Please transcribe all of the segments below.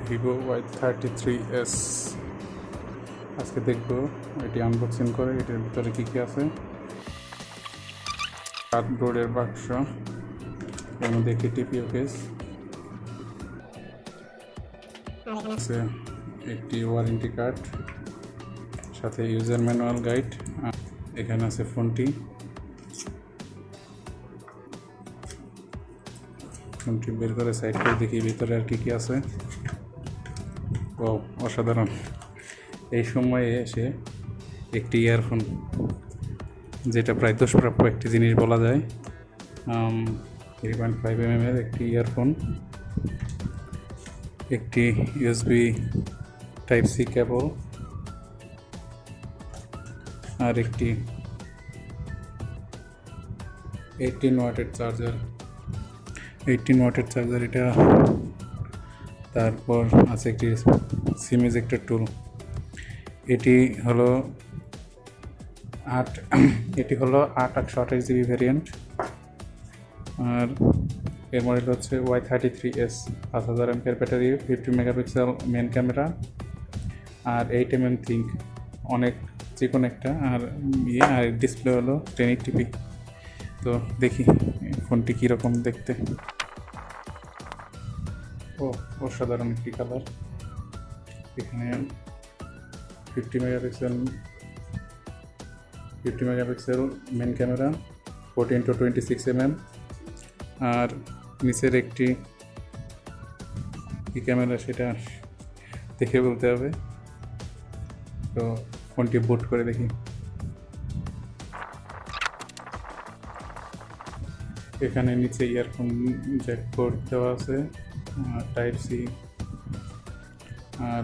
Vivo Y33s আজকে দেখবো এটি আনবক্সিং করে এটার ভিতরে কী কী আছে। কার্ডবোর্ডের বাক্স, এর মধ্যে একটি টিপিও কেস আছে, একটি ওয়ারেন্টি কার্ড, সাথে ইউজার ম্যানুয়াল গাইড। এখানে আছে ফোনটি বের করে সাইড করে দেখি ভিতরে আর কী আছে। ও অসাধারণ! এই সময়ে এসে একটি ইয়ারফোন, যেটা প্রায় দুষ্প্রাপ্য একটি জিনিস বলা যায়। 3.5 mm এর একটি ইয়ারফোন, একটি USB Type-C কেবল, আর একটি 18 ওয়াটের চার্জার। 18 ওয়াটের চার্জার এটা। তারপর আছে একটি সিম ইজেক্টর টুল। এটি হলো 8/828 GB ভ্যারিয়েন্ট, আর এর মডেল হচ্ছে Y33s। 5000 mAh battery, 50 megapixel main camera, আর 8 mm থিঙ্ক, অনেক চিকন একটা। আর আর ডিসপ্লে হলো 1080p। তো দেখি ফোনটি কীরকম দেখতে। ও অসাধারণ একটি কালার। এখানে 50 মেগাপিক্সেল মেন ক্যামেরা, 14-26 mm, আর নিচের একটি কি ক্যামেরা সেটা দেখে বলতে হবে। তো ফোনটি বুট করে দেখি। এখানে নিচে ইয়ারফোন জ্যাক পোর্ট দেওয়া আছে, Type-C, আর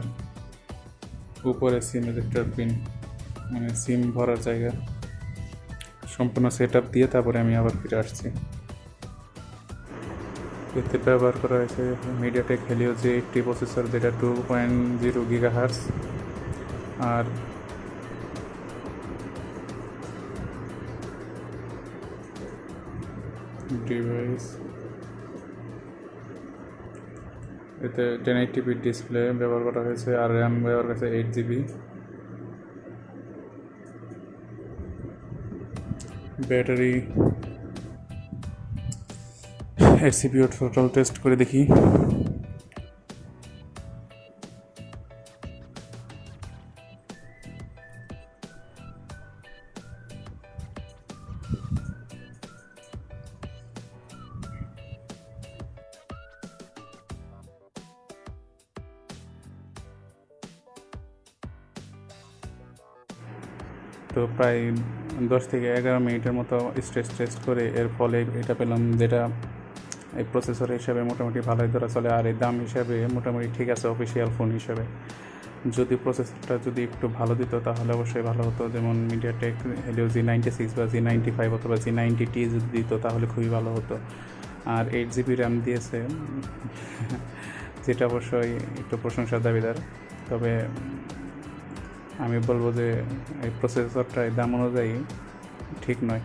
উপরে সিম ইজেক্টর পিন, মানে সিম ভরার জায়গা। সম্পূর্ণ সেট আপ দিয়ে তারপরে আমি আবার ফিরে আসছি। এতে ব্যবহার করা হয়েছে মিডিয়াটেক হেলিও G80 প্রসেসর, যেটা 2.0 GHz, আর ডিভাইস এতে 1080p ডিসপ্লে ব্যবহার করা হয়েছে, আর র্যাম ব্যবহার করা হয়েছে 8 GB। Battery, CPU total test করে দেখি। তো প্রায় 10 থেকে 11 মিনিটের মতো স্ট্রেস টেস্ট করে এর ফলে এটা পেলাম, যেটা এই প্রসেসর হিসাবে মোটামুটি ভালোই ধরা চলে, আর এই দাম হিসাবে মোটামুটি ঠিক আছে অফিসিয়াল ফোন হিসাবে। যদি প্রসেসরটা যদি একটু ভালো দিত তাহলে অবশ্যই ভালো হতো, যেমন মিডিয়াটেক হেলিও G96 বা G95 অথবা G90T যদি দিত তাহলে খুবই ভালো হতো। আর 8 GB র্যাম দিয়েছে, যেটা অবশ্যই একটু প্রশংসার দাবিদার। তবে আমি বলবো যে এই প্রসেসরটা দাম অনুযায়ী ঠিক নয়।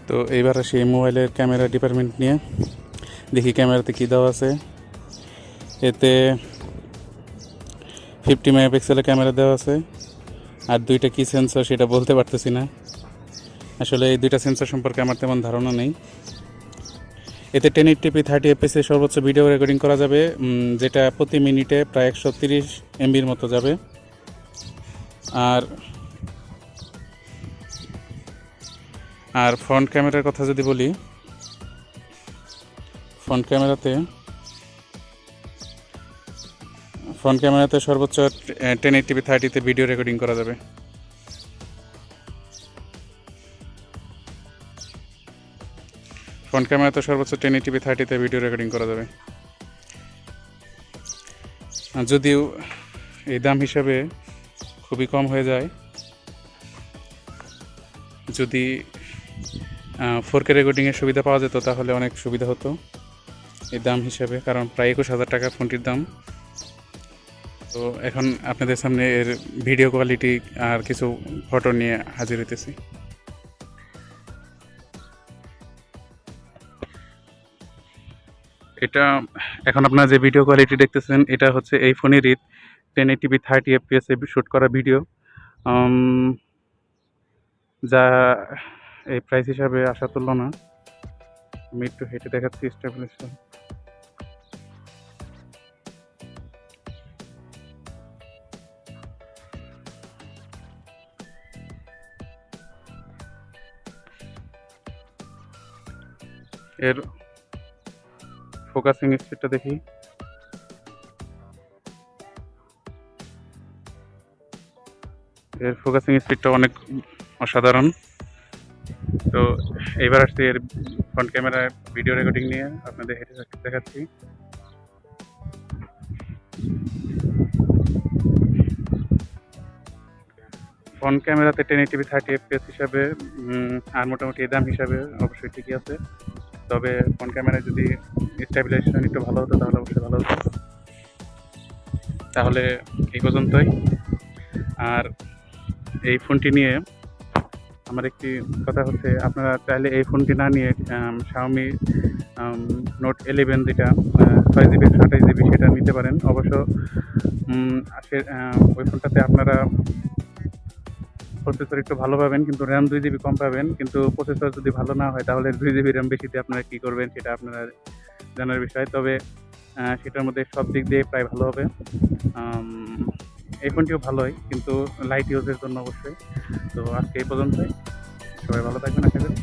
তো এইবার আসি এই মোবাইলের ক্যামেরা ডিপার্টমেন্ট নিয়ে। দেখি ক্যামেরাতে কী দেওয়া আছে। এতে 50 মেগাপিক্সেলের ক্যামেরা দেওয়া আছে, আর দুইটা কি সেন্সর সেটা বলতে পারতেছি না। আসলে এই দুইটা সেন্সর সম্পর্কে আমার তেমন ধারণা নেই। এতে 1080p 30 fps সর্বোচ্চ ভিডিও রেকর্ডিং করা যাবে, যেটা প্রতি মিনিটে প্রায় 130 MBর মতো যাবে। আর ফ্রন্ট ক্যামেরার কথা যদি বলি, ফ্রন্ট ক্যামেরাতে সর্বোচ্চ 1080p 30-তে ভিডিও রেকর্ডিং করা যাবে। ফ্রন্ট ক্যামেরাতে সর্বোচ্চ 1080p 30-তে ভিডিও রেকর্ডিং করা যাবে। যদিও এই দাম হিসাবে খুবই কম হয়ে যায়। যদি 4K রেকর্ডিংয়ের সুবিধা পাওয়া যেত তাহলে অনেক সুবিধা হতো এই দাম হিসাবে, কারণ প্রায় 21,000 টাকা ফোনটির দাম। তো এখন আপনাদের সামনে এর ভিডিও কোয়ালিটি আর কিছু ফটো নিয়ে হাজির হইতেছি। এটা এখন আপনারা যে ভিডিও কোয়ালিটি দেখতেছেন এটা হচ্ছে এই ফোনেরই 1080p 30 fps এ শ্যুট করা ভিডিও, যা এই প্রাইস হিসাবে আশা তুললো না। আমি একটু হেঁটে দেখাচ্ছি স্টেবিলাইজেশন। এর ফোকাসিং স্পিডটা দেখি। এর ফোকাসিং স্পিডটা অনেক অসাধারণ। তো এইবার আসছি এর ফ্রন্ট ক্যামেরার ভিডিও রেকর্ডিং নিয়ে আপনাদের হেঁটে দেখাচ্ছি। ফ্রন্ট ক্যামেরাতে 1080p 30 fps হিসাবে আর মোটামুটি দাম হিসাবে অবশ্যই ঠিকই আছে। তবে ফ্রন্ট ক্যামেরায় যদি স্টেবিলাইজেশন একটু ভালো হতো তাহলে অবশ্যই ভালো হতো। তাহলে এই পর্যন্তই। আর এই ফোনটি নিয়ে আমার একটি কথা হচ্ছে, আপনারা চাইলে এই ফোনটি না নিয়ে Xiaomi Note 11 যেটা 6GB 128GB সেটা নিতে পারেন। অবশ্য ওই ফোনটাতে আপনারা প্রসেসর একটু ভালো পাবেন, কিন্তু র্যাম 2GB কম পাবেন। কিন্তু প্রসেসর যদি ভালো না হয় তাহলে 2GB র্যাম বেশিতে আপনারা কী করবেন সেটা আপনারা জানার বিষয়। তবে সেটার মধ্যে সব দিক দিয়ে প্রায় ভালো হবে। এই ফোনটিও ভালোই, কিন্তু লাইট ইউজের জন্য অবশ্যই। তো আজকে এই পর্যন্তই। সবাই ভালো থাকবেন, আশা করি।